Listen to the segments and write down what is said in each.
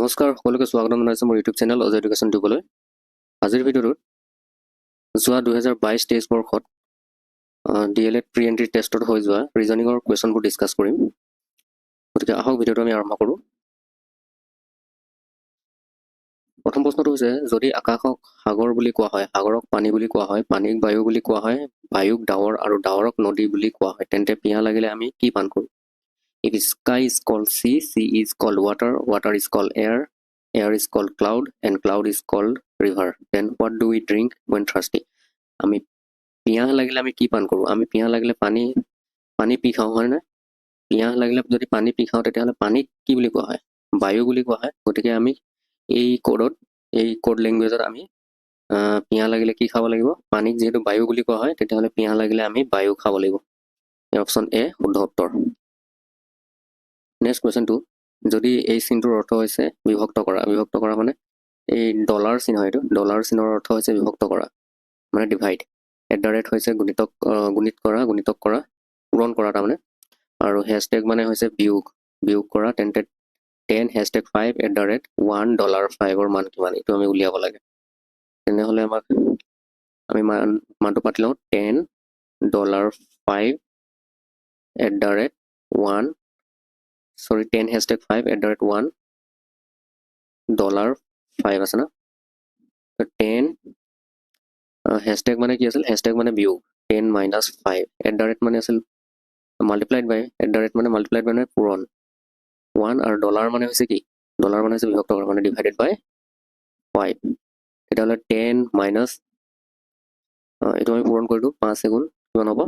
নমস্কাৰ সকলোকে স্বাগতম জনাইছোঁ মোৰ ইউটিউব চেনেল অজয় এডুকেশ্যন টিউবলৈ। আজিৰ ভিডিঅ'টোত যোৱা 2022-23 বৰ্ষত DLED প্ৰি এণ্ট্ৰি টেষ্টত হৈ যোৱা ৰিজনিঙৰ কুৱেশ্যনবোৰ ডিছকাছ কৰিম। গতিকে আহক ভিডিঅ'টো আমি আৰম্ভ কৰোঁ। প্ৰথম প্ৰশ্নটো হৈছে, যদি আকাশক সাগৰ বুলি কোৱা হয়, সাগৰক পানী বুলি কোৱা হয়, পানীক বায়ু বুলি কোৱা হয়, বায়ুক ডাৱৰ আৰু ডাৱৰক নদী বুলি কোৱা হয়, তেন্তে পিয়াহ লাগিলে আমি কি পান কৰোঁ? If sky is called sea, sea is called water, water is called air, air is called cloud, and cloud is called river. Then what do we drink when thirsty? আমি পিয়াহ লাগিলে আমি কি পান কৰোঁ? আমি পিয়াহ লাগিলে পানী পি খাওঁ, হয় নাই? পিয়াহ লাগিলে যদি পানী পি খাওঁ তেতিয়াহ'লে পানীক কি বুলি কোৱা হয়? বায়ু বুলি কোৱা হয়। গতিকে আমি এই কোড লেংগুৱেজত আমি পিয়াহ লাগিলে কি খাব লাগিব? পানীক যিহেতু বায়ু বুলি কোৱা হয়, তেতিয়াহ'লে পিয়াহ লাগিলে আমি বায়ু খাব লাগিব। অপশ্যন এ শুদ্ধ উত্তৰ। নেক্সট কুৱেশ্যনটো, যদি এই চিনটোৰ অৰ্থ হৈছে বিভক্ত কৰা মানে এই ডলাৰ চিহ্ন, এইটো ডলাৰ চিহ্নৰ অৰ্থ হৈছে বিভক্ত কৰা মানে ডিভাইড। @ হৈছে গুণিতক কৰা পূৰণ কৰা তাৰমানে, আৰু হেছটেগ মানে হৈছে বিয়োগ কৰা। তেন্তে 10 #5 $1.5ৰ মান কিমান, এইটো আমি উলিয়াব লাগে। তেনেহ'লে আমি মানটো পাতি লওঁ, $10.5 10 #5 $1.5 আছে না। 10 হেছটেগ মানে কি আছিল? হেছটেগ মানে বিয়োগ, 10 - 5 মানে আছিল মাল্টিপ্লাইড বাই, মানে মাল্টিপ্লাইড মানে পূৰণ 1, আৰু ডলাৰ মানে হৈছে কি? ডলাৰ মানে হৈছে বিভক্ত কৰা মানে ডিভাইডেড বাই 5। তেতিয়াহ'লে 10 - এইটো আমি পূৰণ কৰিলোঁ, 5 গুণ কিমান হ'ব?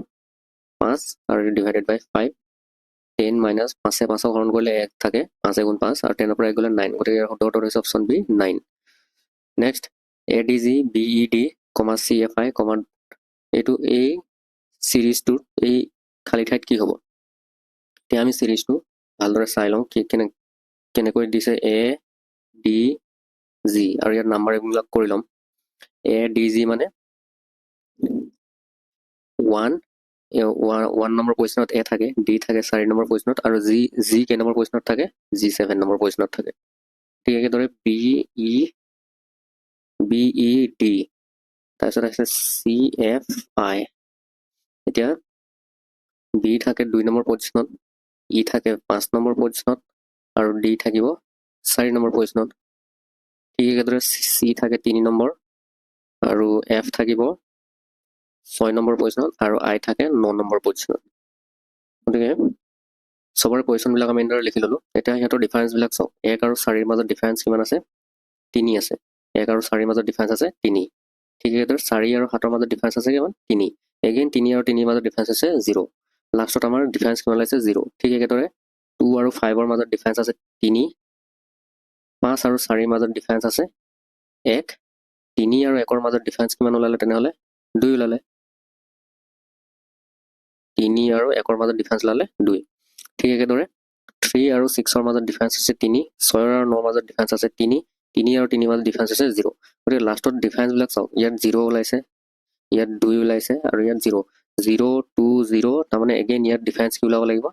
5, আৰু ডিভাইডেড বাই 5। 10 - 5 5ক হৰণ কৰিলে 1 থাকে, 5 গুণ 5, আৰু 10ৰ পৰা 1 গ'লে 9। গতিকে ইয়াৰ শুদ্ধ উত্তৰ হৈছে option B 9। Next, ADG BED, CFI, এইটো এই চিৰিজটোৰ এই খালী ঠাইত কি হ'ব? এতিয়া আমি চিৰিজটো ভালদৰে চাই লওঁ কেনেকৈ দিছে। ADG, আৰু ইয়াত নাম্বাৰ এইবিলাক কৰি ল'ম। ADG মানে 1 নম্বৰ পজিশ্যনত A থাকে, D থাকে 4 নম্বৰ পজিশ্যনত, আৰু G কেই নম্বৰ পজিশ্যনত থাকে? G 7 নম্বৰ পজিশ্যনত থাকে। ঠিক একেদৰে BED, তাৰপিছত আছে CFI। এতিয়া B থাকে 2 নম্বৰ পজিশ্যনত, E থাকে 5 নম্বৰ পজিশ্যনত, আৰু D থাকিব 4 নম্বৰ পজিশ্যনত। ঠিক একেদৰে C থাকে 3 নম্বৰ, আৰু F থাকিব 6 নম্বৰ পজিশ্যনত, আৰু I থাকে 9 নম্বৰ পজিশ্যনত। গতিকে চবৰে পজিশ্যনবিলাক আমি এনেদৰে লিখি ল'লোঁ। এতিয়া সিহঁতৰ ডিফাৰেঞ্চবিলাক চাওক। 1 আৰু 4ৰ মাজত ডিফাৰেঞ্চ কিমান আছে? 3 আছে। 1 আৰু 4ৰ মাজত ডিফাৰেঞ্চ আছে 3। ঠিক একেদৰে 4 আৰু 7ৰ মাজত ডিফাৰেঞ্চ আছে কিমান? 3। এগেইন 3 আৰু 3ৰ মাজত ডিফাৰেঞ্চ আছে 0। লাষ্টত আমাৰ ডিফাৰেঞ্চ কিমান ওলাইছে? 0। ঠিক একেদৰে 2 আৰু 5ৰ মাজত ডিফাৰেঞ্চ আছে 3। 5 আৰু 4ৰ মাজত ডিফাৰেঞ্চ আছে 1। 3 আৰু 1ৰ মাজত ডিফাৰেঞ্চ কিমান ওলালে তেনেহ'লে? 2 ওলালে। 3 আৰু 1ৰ মাজত ডিফাৰেঞ্চ ওলালে 2। ঠিক একেদৰে 3 আৰু 6ৰ মাজত ডিফাৰেঞ্চ আছে 3। 6 আৰু 9ৰ মাজত ডিফাৰেঞ্চ আছে 3। 3 আৰু 3ৰ মাজত ডিফাৰেঞ্চ আছে 0। গতিকে লাষ্টত ডিফাৰেঞ্চবিলাক চাওক। ইয়াত 0 ওলাইছে, ইয়াত 2 ওলাইছে, আৰু ইয়াত 0। 0, 2, 0, তাৰমানে এগেইন ইয়াত ডিফাৰেঞ্চ কি ওলাব লাগিব?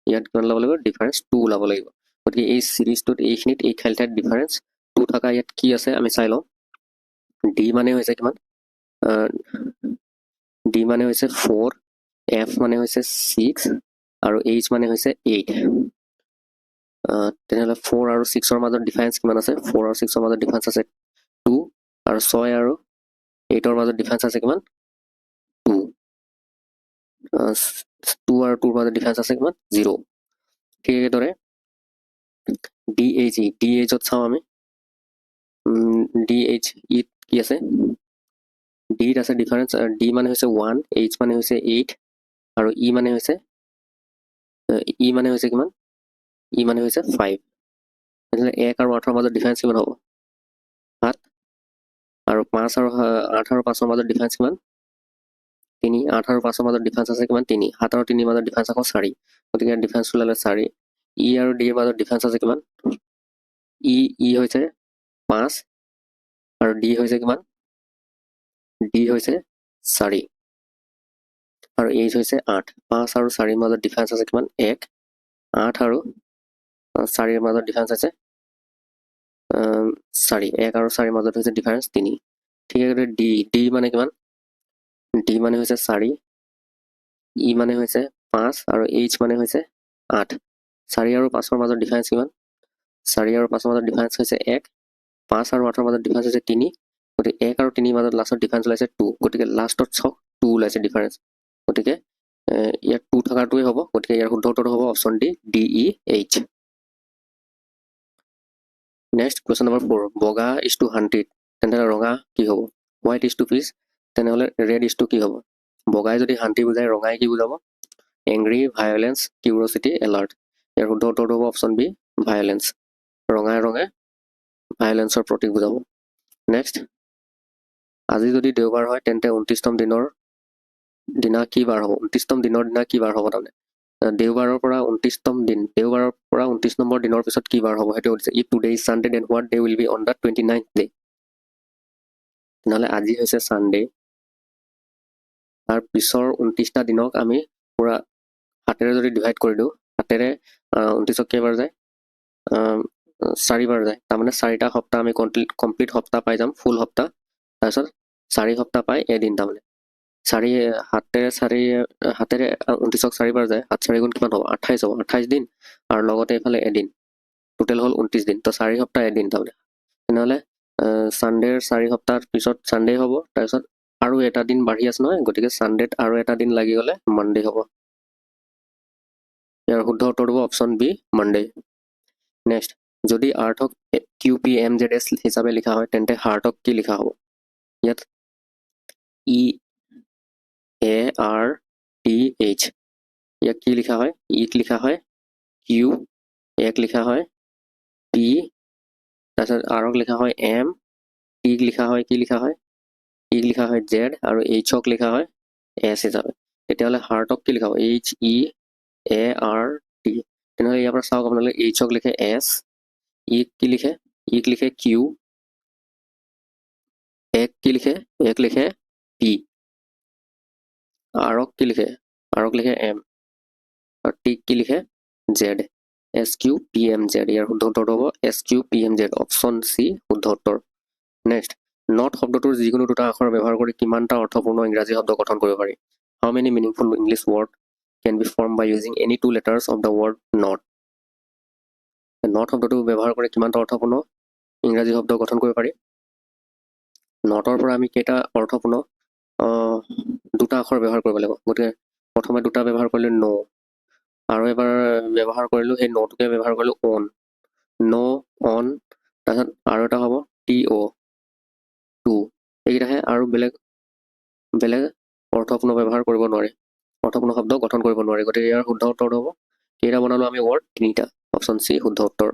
ইয়াত কিমান ওলাব লাগিব? ডিফাৰেঞ্চ 2 ওলাব লাগিব। গতিকে এই চিৰিজটোত এইখিনিত এই খালী ঠাইত ডিফাৰেঞ্চ 2 থকা ইয়াত কি আছে আমি চাই লওঁ। D মানে হৈছে কিমান? D মানে হৈছে 4, F মানে হৈছে 6, আৰু H মানে হৈছে 8। তেনেহ'লে 4 আৰু 6ৰ মাজত ডিফাৰেঞ্চ কিমান আছে? 4 আৰু 6ৰ মাজত ডিফাৰেঞ্চ আছে 2, আৰু 6 আৰু 8ৰ মাজত ডিফাৰেঞ্চ আছে কিমান? 2। 2 আৰু 2ৰ মাজত ডিফাৰেঞ্চ আছে কিমান? 0। ঠিক একেদৰে DHত চাওঁ আমি। DH ইত কি আছে? Dত আছে ডিফাৰেঞ্চ, D মানে হৈছে 1, H মানে হৈছে 8, আৰু E মানে হৈছে কিমান? E মানে হৈছে 5। তেনেহ'লে 1 আৰু 8ৰ মাজত ডিফাৰেঞ্চ কিমান হ'ব? 7। আৰু 5 আৰু 8 আৰু 5ৰ মাজত ডিফাৰেঞ্চ কিমান? 3। 8 আৰু 5ৰ মাজত ডিফাৰেঞ্চ আছে কিমান? 3। 7 আৰু 3ৰ মাজত ডিফাৰেঞ্চ আকৌ 4। গতিকে ডিফাৰেঞ্চ ওলালে 4। E আৰু Dৰ মাজত ডিফাৰেঞ্চ আছে কিমান? E হৈছে 5, আৰু D হৈছে কিমান? D হৈছে 4, আৰু H হৈছে 8। 5 আৰু 4ৰ মাজত ডিফাৰেঞ্চ আছে কিমান? 1। 8 আৰু 4ৰ মাজত ডিফাৰেঞ্চ আছে 4 1 আৰু 4 মাজত হৈছে ডিফাৰেন্স 3 ঠিক আছে ডি মানে কিমান ডি মানে হৈছে 4 ই মানে হৈছে 5 আৰু এইচ মানে হৈছে 8 4 আৰু 5 ৰ মাজত ডিফাৰেন্স কিমান 4 আৰু 5 ৰ মাজত ডিফাৰেন্স হৈছে 1 5 আৰু 8 ৰ মাজত ডিফাৰেন্স হৈছে 3 গতিকে 1 আৰু 3 ৰ মাজত লাষ্টত ডিফাৰেন্স ওলাইছে 2 গতিকে লাষ্টত চক 2 ওলাইছে ডিফাৰেন্স গতিকে ইয়াত 2 থকাটোৱে হ'ব গতিকে ইয়াৰ শুদ্ধ উত্তৰটো হ'ব option D D E H next question number 4 বগা ইজ টু 100 তেনেহ'লে ৰঙা কি হ'ব হোৱাইট ইজ টু পিচ তেনেহ'লে ৰেড ইজ টু কি হ'ব বগাই যদি শান্তি বুজায় ৰঙাই কি বুজাব এংগ্ৰি ভায়োলেন্স কিউৰিঅচিটি এলাৰ্ট ইয়াৰ শুদ্ধ উত্তৰটো হ'ব অপচন বি ভায়োলেন্স ৰঙাই ৰঙে ভায়োলেন্সৰ প্ৰতীক বুজাব নেক্সট আজি যদি দেওবাৰ হয় তেন্তে 29তম দিনৰ দিনা কি বাৰ হ'ব 29তম দিনৰ দিনা কি বাৰ হ'ব তাৰমানে দেওবাৰৰ পৰা 29তম দিন দেওবাৰৰ পৰা 29 নম্বৰ দিনৰ পিছত কি বাৰ হ'ব সেইটো সুধিছে if today is Sunday then what day will be on the 29th day তেনেহ'লে আজি হৈছে ছানডে তাৰ পিছৰ 29টা দিনক আমি পুৰা হাতেৰে যদি ডিভাইড কৰি দিওঁ হাতেৰে 29ক কেইবাৰ যায় 4 বাৰ যায় তাৰমানে 4টা সপ্তাহ আমি কমপ্লিট সপ্তাহ পাই যাম ফুল সপ্তাহ তাৰপিছত 4 সপ্তাহ পাই এদিন তাৰমানে 4 হাতেৰে 29ক 4 বাৰ যায় 7 4 গুণ কিমান হ'ব 28 হ'ব 28 দিন আৰু লগতে এইফালে এদিন টোটেল হ'ল 29 দিন তো 4 সপ্তাহ এদিন তাৰমানে তেনেহ'লে ছানডেৰ 4 সপ্তাহৰ পিছত ছানডে হ'ব তাৰপিছত আৰু এটা দিন বাঢ়ি আছে নহয় গতিকে ছানডেত আৰু এটা দিন লাগি গ'লে মানডে হ'ব ইয়াৰ শুদ্ধ উত্তৰটো হ'ব অপচন বি মানডে নেক্সট যদি আৰ্থক Q P M Z S হিচাপে লিখা হয় তেন্তে হাৰ্টক কি লিখা হ'ব ইয়াত E A R T H ইয়াক কি লিখা হয় ইক লিখা হয় কিউ এক লিখা হয় পি তাৰপিছত আৰক লিখা হয় এম টিক লিখা হয় কি লিখা হয় ইক লিখা হয় জেড আৰু এইচক লিখা হয় এছ হিচাপে তেতিয়াহ'লে হাৰ্টক কি লিখা হ'ব H E A R T তেনেহ'লে ইয়াৰ পৰা চাওক আপোনালোকে এইচক লিখে এছ ইক কি লিখে ইক লিখে কিউ এক কি লিখে এক লিখে পি আৰক কি লিখে আৰক লিখে এম আৰু টিক কি লিখে Z S Q P M Z ইয়াৰ শুদ্ধ উত্তৰটো হ'ব S Q P M Z option C শুদ্ধ উত্তৰ নেক্সট নট শব্দটোৰ যিকোনো দুটা আখৰ ব্যৱহাৰ কৰি কিমানটা অৰ্থপূৰ্ণ ইংৰাজী শব্দ গঠন কৰিব পাৰি how many meaningful English word can be form by using any two letters of the word not not শব্দটো ব্যৱহাৰ কৰি কিমানটা অৰ্থপূৰ্ণ ইংৰাজী শব্দ গঠন কৰিব পাৰি নটৰ পৰা আমি কেইটা অৰ্থপূৰ্ণ দুটা আখৰ ব্যৱহাৰ কৰিব লাগিব গতিকে প্ৰথমে দুটা ব্যৱহাৰ কৰিলো ন আৰু এবাৰ ব্যৱহাৰ কৰিলো সেই নটোকে ব্যৱহাৰ কৰিলো অন ন অন তাৰপিছত আৰু এটা হ'ব টি অ' টু এইকেইটাহে আৰু বেলেগ অৰ্থপূৰ্ণ ব্যৱহাৰ কৰিব নোৱাৰি অৰ্থপূৰ্ণ শব্দ গঠন কৰিব নোৱাৰি গতিকে ইয়াৰ শুদ্ধ উত্তৰটো হ'ব কেইটা বনালো আমি ৱৰ্ড তিনিটা অপশ্যন চি শুদ্ধ উত্তৰ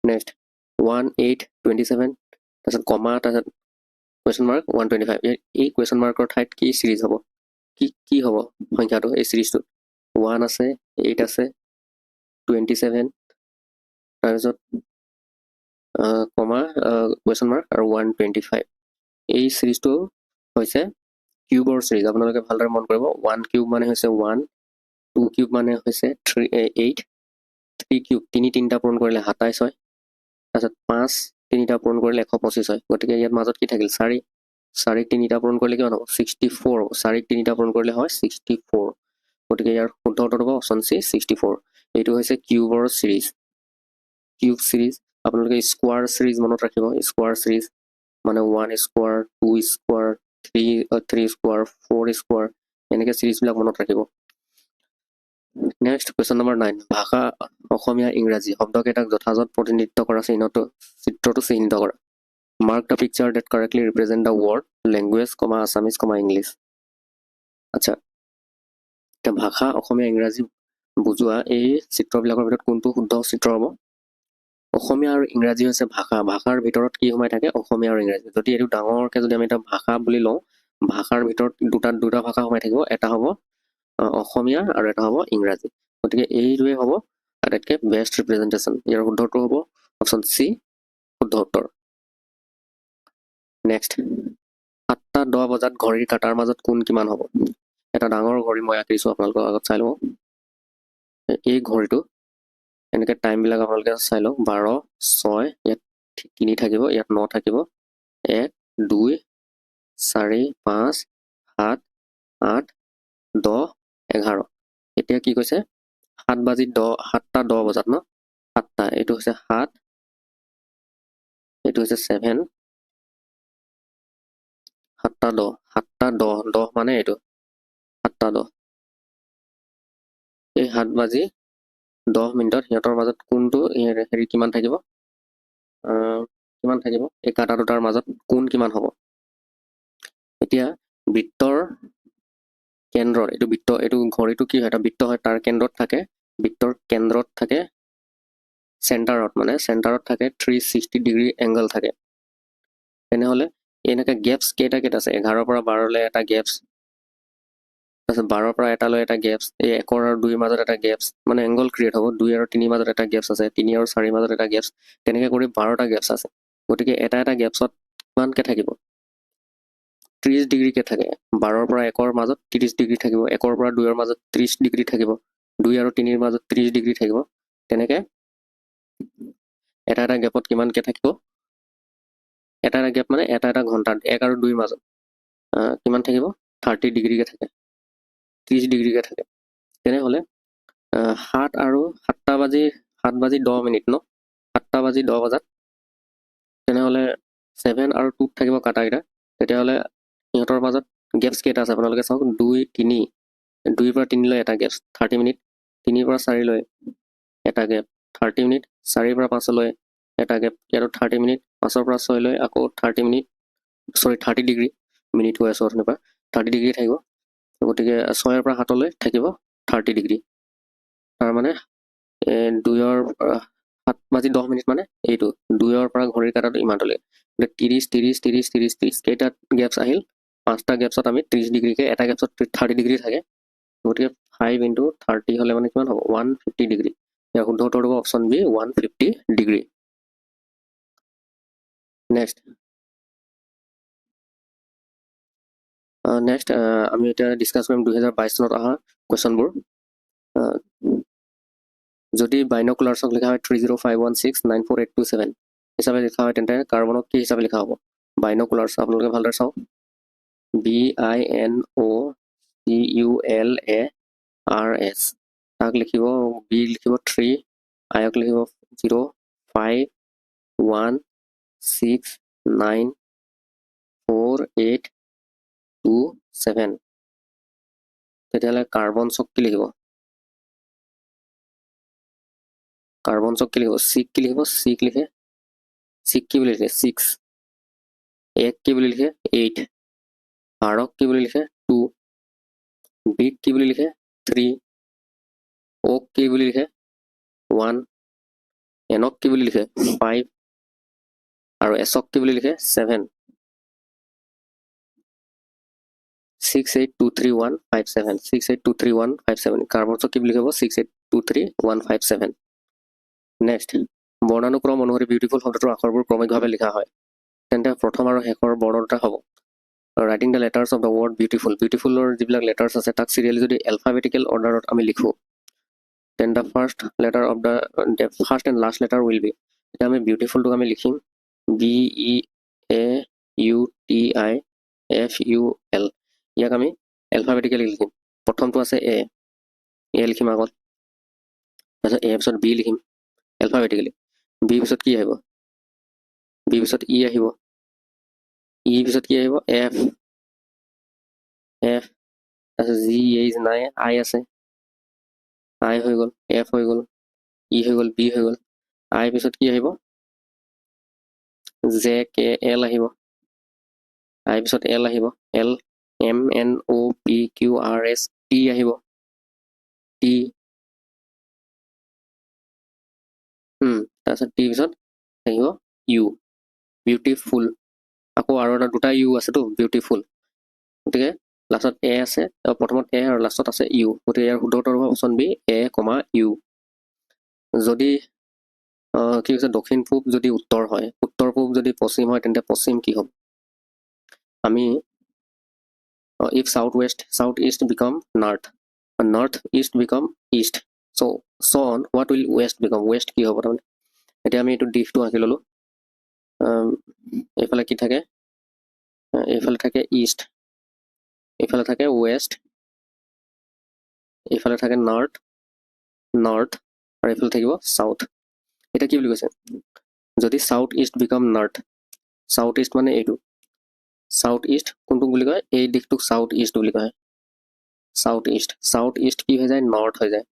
নেক্সট 1827 তাৰপিছত কমা তাৰপিছত কুৱেশ্যন মাৰ্ক 125 এই কুৱেশ্যন মাৰ্কৰ ঠাইত কি চিৰিজ হ'ব কি হ'ব সংখ্যাটো এই চিৰিজটোত 1 আছে 8 আছে 27 তাৰপিছত কমা কুৱেশ্যন মাৰ্ক আৰু 125 এই চিৰিজটো হৈছে কিউবৰ চিৰিজ আপোনালোকে ভালদৰে মন কৰিব 1 কিউব মানে হৈছে 1 2 কিউব মানে হৈছে 8 3 কিউব তিনিটা পূৰণ কৰিলে 27 হয় তাৰপিছত 5 তিনিটা পূৰণ কৰিলে 125 হয় গতিকে ইয়াত মাজত কি থাকিল 4 তিনিটা পূৰণ কৰিলে কিমান হ'ব 64 4 তিনিটা পূৰণ কৰিলে হয় 64 গতিকে ইয়াৰ শুদ্ধ উত্তৰ হ'ব অপশ্যন চি 64 এইটো হৈছে কিউবৰ চিৰিজ কিউব চিৰিজ আপোনালোকে স্কোৱাৰ চিৰিজ মনত ৰাখিব স্কোৱাৰ চিৰিজ মানে 1 স্কোৱাৰ 2 স্কোৱাৰ 3 স্কোৱাৰ 4 স্কোৱাৰ এনেকৈ চিৰিজবিলাক মনত ৰাখিব নেক্সট কুৱেশ্যন নম্বৰ 9 ভাষা অসমীয়া ইংৰাজী শব্দকেইটাক যথাযথ প্ৰতিনিধিত্ব কৰা চিত্ৰটো চিহ্নিত কৰা mark the picture that correctly represent the word language comma Assamese comma English আচ্ছা এতিয়া ভাষা অসমীয়া ইংৰাজী বুজোৱা এই চিত্ৰবিলাকৰ ভিতৰত কোনটো শুদ্ধ চিত্ৰ হ'ব অসমীয়া আৰু ইংৰাজী হৈছে ভাষাৰ ভিতৰত কি সোমাই থাকে অসমীয়া আৰু ইংৰাজী যদি এইটো ডাঙৰকৈ যদি আমি এটা ভাষা বুলি লওঁ ভাষাৰ ভিতৰত দুটা ভাষা সোমাই থাকিব এটা হ'ব অসমীয়া আৰু এটা হ'ব ইংৰাজী গতিকে এইটোৱে হ'ব আটাইতকৈ বেষ্ট ৰিপ্ৰেজেণ্টেশ্যন ইয়াৰ শুদ্ধটো হ'ব অপশ্যন চি শুদ্ধ উত্তৰ নেক্সট 7:10 বজাত ঘড়ীৰ কাটাৰ মাজত কোন কিমান হ'ব এটা ডাঙৰ ঘড়ী মই আঁকিছোঁ আপোনালোকৰ আগত চাই লওঁ এই ঘড়ীটো এনেকৈ টাইমবিলাক আপোনালোকে চাই লওক 12 6 ইয়াত 3 থাকিব, ইয়াত 9 থাকিব, 1 2 4 5 7 8 10 11। এতিয়া কি কৈছে 7:10 বজাত ন 7টা, এইটো হৈছে 7, এইটো হৈছে 7, 7:10 মানে এইটো 7:10। এই 7:10 সিহঁতৰ মাজত কোনটো হেৰি কিমান থাকিব, এই কাটা দুটাৰ মাজত কোন কিমান হ'ব। এতিয়া বৃত্তৰ কেন্দ্ৰত, এইটো ঘড়ীটো কি হয়, এটা বৃত্ত হয়, তাৰ কেন্দ্ৰত থাকে, বৃত্তৰ কেন্দ্ৰত থাকে চেণ্টাৰত থাকে 360 ডিগ্ৰী এংগল থাকে। তেনেহ'লে এনেকৈ গেপছ কেইটা আছে, 11 পৰা 12লৈ এটা গেপছ, তাৰপিছত 12 পৰা 1লৈ এটা গেপছ, এই 1 আৰু 2ৰ মাজত এটা গেপছ, মানে এংগল ক্ৰিয়েট হ'ব। 2 আৰু 3 মাজত এটা গেপছ আছে, 3 আৰু 4 মাজত এটা গেপছ, তেনেকৈ কৰি 12টা গেপছ আছে। গতিকে এটা গেপছত কিমানকৈ থাকিব, 30 ডিগ্ৰীকৈ থাকে। 12ৰ পৰা 1ৰ মাজত 30 ডিগ্ৰী থাকিব, 1ৰ পৰা 2ৰ মাজত 30 ডিগ্ৰী থাকিব, 2 আৰু 3ৰ মাজত 30 ডিগ্ৰী থাকিব। তেনেকৈ এটা গেপত কিমানকৈ থাকিব, এটা গেপ মানে এটা ঘণ্টাত 1 আৰু 2ৰ মাজত কিমান থাকিব, 30 ডিগ্ৰীকৈ থাকে, 30 ডিগ্ৰীকৈ থাকে। তেনেহ'লে 7:10 ন, 7:10 বজাত, তেনেহ'লে 7 আৰু 2 থাকিব কাটাকেইটা। তেতিয়াহ'লে সিহঁতৰ মাজত গেপছ কেইটা আছে আপোনালোকে চাওক, 2 3, 2ৰ পৰা 3লৈ এটা গেপছ 30 মিনিট, 3ৰ পৰা 4লৈ এটা গেপ 30 মিনিট, 4ৰ পৰা 5লৈ এটা গেপ, ইয়াতো 30 মিনিট, 5ৰ পৰা 6লৈ আকৌ 30 মিনিট, 30 ডিগ্ৰী, মিনিট হৈ আছোঁ অথনিৰ পৰা, 30 ডিগ্ৰী থাকিব। গতিকে 6ৰ পৰা 7লৈ থাকিব 30 ডিগ্ৰী। তাৰমানে 7:10 মানে এইটো 2ৰ পৰা ঘড়ীৰ কাটাটো ইমানটোলৈ, 30 30 30 30 30 কেইটা গেপছ আহিল, 5টা গেপছত আমি 30 ডিগ্ৰীকৈ, এটা গেপছত 30 ডিগ্ৰী থাকে। গতিকে 5 × 30 হ'লে মানে কিমান হ'ব, 150 ডিগ্ৰী। ইয়াৰ শুদ্ধ উত্তৰ হ'ব অপশ্যন বি, 150 ডিগ্ৰী। নেক্সট আমি এতিয়া ডিছকাছ কৰিম 2022 চনত অহা কুৱেশ্যনবোৰ। যদি বাইনকুলাৰ্ছক লিখা হয় 3051694827 হিচাপে লিখা হয়, তেন্তে কাৰ্বনক কি হিচাপে লিখা হ'ব। বাইনকুলাৰ্ছ আপোনালোকে ভালদৰে চাওক, BINOCULARS, তাক লিখিব, বি লিখিব 3, আইক লিখিব 0 5 1 6 9 4 8 2 7। তেতিয়াহ'লে কাৰ্বনছক কি লিখিব, কাৰ্বনছক কি লিখিব, চিক কি লিখিব, চিক লিখে, চিক কি বুলি লিখে 6, এক কি বুলি লিখে 8, আৰক কি বুলি লিখে 2, বিক কি বুলি লিখে 3, ওক কি বুলি লিখে 1, এনক কি বুলি লিখে 5, আৰু এছক কি বুলি লিখে 7। 6823157, 6823157, কাৰ্বনছক কি বুলি লিখিব 6823157। নেক্সট, বৰ্ণানুক্ৰম অনুসৰি বিউটিফুল শব্দটোৰ আখৰবোৰ ক্ৰমিকভাৱে লিখা হয়, তেন্তে প্ৰথম আৰু শেষৰ বৰ্ণ দুটা হ'ব। Writing the letters of the word beautiful, বিউটিফুলৰ যিবিলাক লেটাৰ্ছ আছে তাক চিৰিয়েলি যদি এলফাবেটিকেল অৰ্ডাৰত আমি লিখোঁ, then the first letter of the first and last letter will be. এতিয়া আমি বিউটিফুলটোক আমি লিখিম BEAUTIFUL, ইয়াক আমি এলফাবেটিকেলি লিখিম। প্ৰথমটো আছে এ লিখিম আগত, তাৰপিছত এ পিছত বি লিখিম এলফাবেটিকেলি, বি পিছত কি আহিব, বি পিছত ই আহিব, ই পিছত কি আহিব এফ, তাৰপিছত জি এইচ নাই, আই আছে, আই হৈ গ'ল, এফ হৈ গ'ল, ই হৈ গ'ল, বি হৈ গ'ল, আই পিছত কি আহিব জে কে এল আহিব, আই পিছত এল আহিব, এল MNOPQRS, টি আহিব, টি, তাৰপিছত টি পিছত আহিব ইউ, বিউটিফুল। আকৌ আৰু দুটা ইউ আছেতো বিউটিফুল, গতিকে লাষ্টত এ আছে, প্ৰথমত এ আৰু লাষ্টত আছে ইউ, গতিকে ইয়াৰ শুদ্ধ উত্তৰ হ'ব option B, A comma you. যদি কি হৈছে দক্ষিণ পূব যদি উত্তৰ হয়, উত্তৰ পূব যদি পশ্চিম হয়, তেন্তে পশ্চিম কি হ'ব, আমি if south east become north east become east, so on what will west become, west কি হ'ব তাৰমানে। এতিয়া আমি এইটো দিশটো আঁকি ল'লোঁ, এইফালে কি থাকে, এইফালে থাকে ইষ্ট, এইফালে থাকে ৱেষ্ট, এইফালে থাকে নৰ্থ, আৰু এইফালে থাকিব চাউথ। এতিয়া কি বুলি কৈছে, যদি south east became north, south east মানে এইটো, চাউথ ইষ্ট কোনটোক বুলি কয়, এই দিশটোক চাউথ ইষ্ট বুলি কয়, চাউথ ইষ্ট কি হৈ যায়, নৰ্থ হৈ যায়,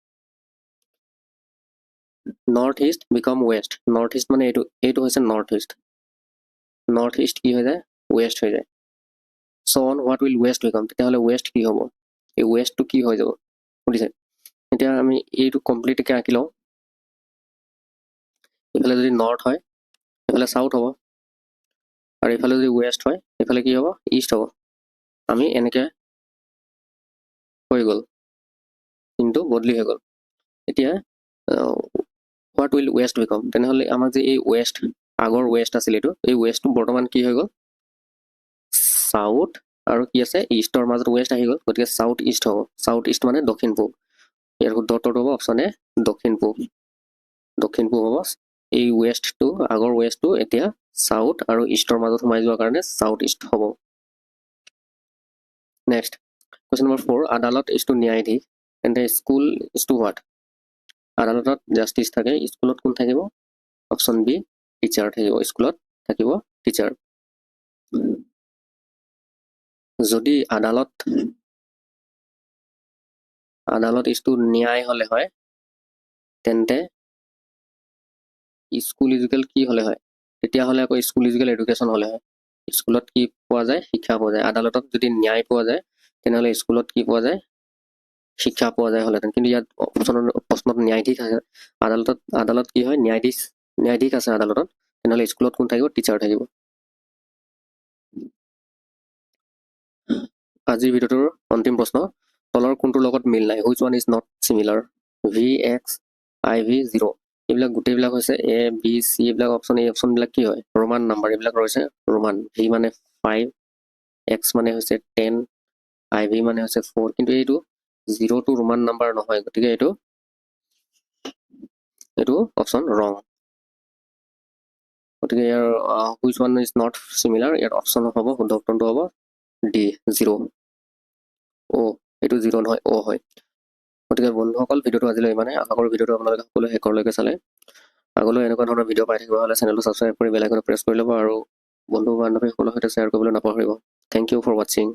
north east become west, north east মানে এইটো হৈছে নৰ্থ ইষ্ট কি হৈ যায়, ৱেষ্ট হৈ যায়। So' on what will waste become, তেতিয়াহ'লে ৱেষ্ট কি হ'ব, এই ৱেষ্টটো কি হৈ যাব, বুজিছে। এতিয়া আমি এইটো কমপ্লিটকৈ আঁকি লওঁ, এইফালে যদি নৰ্থ হয় এইফালে চাউথ হ'ব, আৰু এইফালে যদি ৱেষ্ট হয় এইফালে কি হ'ব, ইষ্ট হ'ব। আমি এনেকৈ হৈ গ'ল, কিন্তু বদলি হৈ গ'ল। এতিয়া হোৱাট উইল ৱেষ্ট বিকাম, তেনেহ'লে আমাক যে এই ৱেষ্ট, আগৰ ৱেষ্ট আছিল এইটো, এই ৱেষ্টটো বৰ্তমান কি হৈ গ'ল, চাউথ আৰু কি আছে ইষ্টৰ মাজত ৱেষ্ট আহি গ'ল, গতিকে চাউথ ইষ্ট হ'ব, চাউথ ইষ্ট মানে দক্ষিণ পূব, ইয়াৰ উত্তৰটো হ'ব অপশ্যন এ দক্ষিণ পূব হ'ব। এই ৱেষ্টটো, আগৰ ৱেষ্টটো এতিয়া চাউথ আৰু ইষ্টৰ মাজত সোমাই যোৱাৰ কাৰণে চাউথ ইষ্ট হ'ব। নেক্সট কুৱেশ্যন নম্বৰ 4, আদালত ইজ টু ন্যায়াধীশ, তেন্তে স্কুল ইজ টু হোৱাট, আদালতত জাষ্টিচ থাকে, স্কুলত কোন থাকিব, অপশ্যন বি টিচাৰ থাকিব, স্কুলত থাকিব টিচাৰ। যদি আদালত ইজ টু ন্যায় হ'লে হয়, তেন্তে স্কুল ইজুকেল কি হ'লে হয়, তেতিয়াহ'লে আকৌ স্কুল ইজুকেল এডুকেশ্যন হ'লে হয়, স্কুলত কি পোৱা যায়, শিক্ষা পোৱা যায়। আদালতত যদি ন্যায় পোৱা যায় তেনেহ'লে স্কুলত কি পোৱা যায়, শিক্ষা পোৱা যায় হ'লেহেঁতেন, কিন্তু ইয়াত প্ৰশ্নত ন্যায়াধীশ আছে, আদালত কি হয়, ন্যায়াধীশ আছে আদালতত, তেনেহ'লে স্কুলত কোন থাকিব, টিচাৰ থাকিব। আজিৰ ভিডিঅ'টোৰ অন্তিম প্ৰশ্ন, তলৰ কোনটোৰ লগত মিল নাই, which one is not similar, VX, IV, 0, এইবিলাক গোটেইবিলাক হৈছে A, B, C, এইবিলাক অপশ্যন, এই অপশ্যনবিলাক কি হয়, ৰোমান নাম্বাৰ, এইবিলাক ৰৈছে ৰোমান, V মানে 5, X মানে হৈছে 10, IV মানে হৈছে 4, কিন্তু এইটো 0টো ৰোমান নাম্বাৰ নহয়, গতিকে এইটো অপশ্যন ৰং, গতিকে ইয়াৰ which one is not similar, ইয়াত অপশ্যন হ'ব, শুদ্ধ উত্তৰটো হ'ব D, 0, এইটো 0 নহয়, হয়। গতিকে বন্ধুসকল, ভিডিঅ'টো আজিলৈ ইমানে, আশা কৰোঁ ভিডিঅ'টো আপোনালোকে সকলোৱে শেষলৈকে চালে। আগলৈ এনেকুৱা ধৰণৰ ভিডিঅ' পাই থাকিব হ'লে চেনেলটো ছাবস্ক্ৰাইব কৰি বেল আইকনত প্ৰেছ কৰি ল'ব, আৰু বন্ধু বান্ধৱীসকলৰ সৈতে শ্বেয়াৰ কৰিবলৈ নাপাহৰিব। থেংক ইউ ফৰ ৱাচিং।